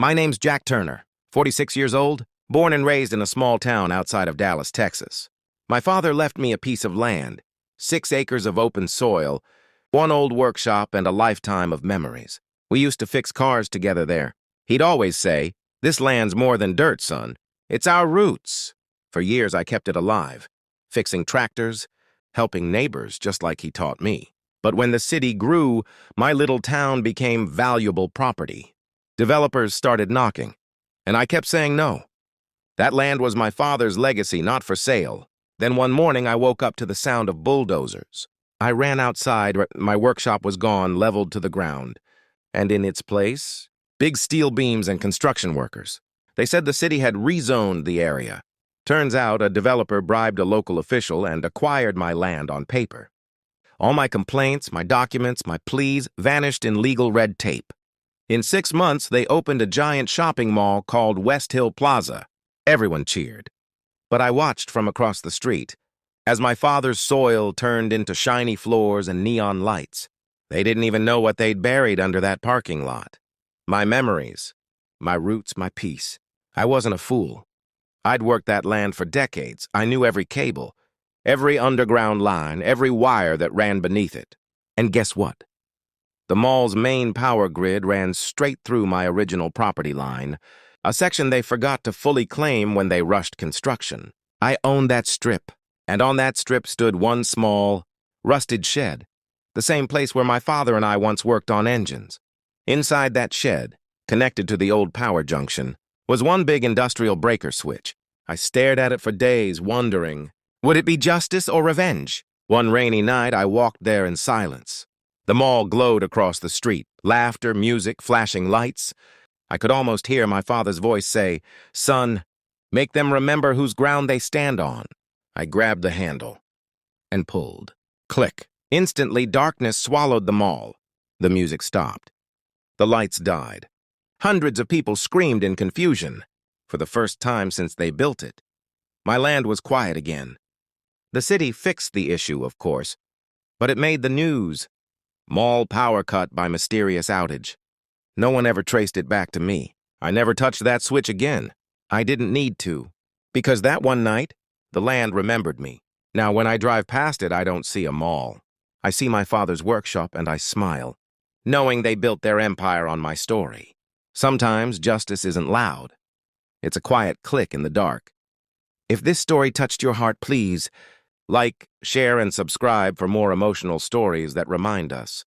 My name's Jack Turner, 46 years old, born and raised in a small town outside of Dallas, Texas. My father left me a piece of land, 6 acres of open soil, one old workshop, and a lifetime of memories. We used to fix cars together there. He'd always say, "This land's more than dirt, son. It's our roots." For years, I kept it alive, fixing tractors, helping neighbors, just like he taught me. But when the city grew, my little town became valuable property. Developers started knocking, and I kept saying no. That land was my father's legacy, not for sale. Then one morning, I woke up to the sound of bulldozers. I ran outside. My workshop was gone, leveled to the ground. And in its place, big steel beams and construction workers. They said the city had rezoned the area. Turns out a developer bribed a local official and acquired my land on paper. All my complaints, my documents, my pleas vanished in legal red tape. In 6 months, they opened a giant shopping mall called West Hill Plaza. Everyone cheered. But I watched from across the street as my father's soil turned into shiny floors and neon lights. They didn't even know what they'd buried under that parking lot. My memories, my roots, my peace. I wasn't a fool. I'd worked that land for decades. I knew every cable, every underground line, every wire that ran beneath it. And guess what? The mall's main power grid ran straight through my original property line, a section they forgot to fully claim when they rushed construction. I owned that strip, and on that strip stood one small, rusted shed, the same place where my father and I once worked on engines. Inside that shed, connected to the old power junction, was one big industrial breaker switch. I stared at it for days, wondering, would it be justice or revenge? One rainy night, I walked there in silence. The mall glowed across the street, laughter, music, flashing lights. I could almost hear my father's voice say, "Son, make them remember whose ground they stand on." I grabbed the handle and pulled. Click. Instantly, darkness swallowed the mall. The music stopped. The lights died. Hundreds of people screamed in confusion, for the first time since they built it. My land was quiet again. The city fixed the issue, of course, but it made the news. Mall power cut by mysterious outage. No one ever traced it back to me. I never touched that switch again. I didn't need to, because that one night, the land remembered me. Now, when I drive past it, I don't see a mall. I see my father's workshop and I smile, knowing they built their empire on my story. Sometimes justice isn't loud. It's a quiet click in the dark. If this story touched your heart, please like, share, and subscribe for more emotional stories that remind us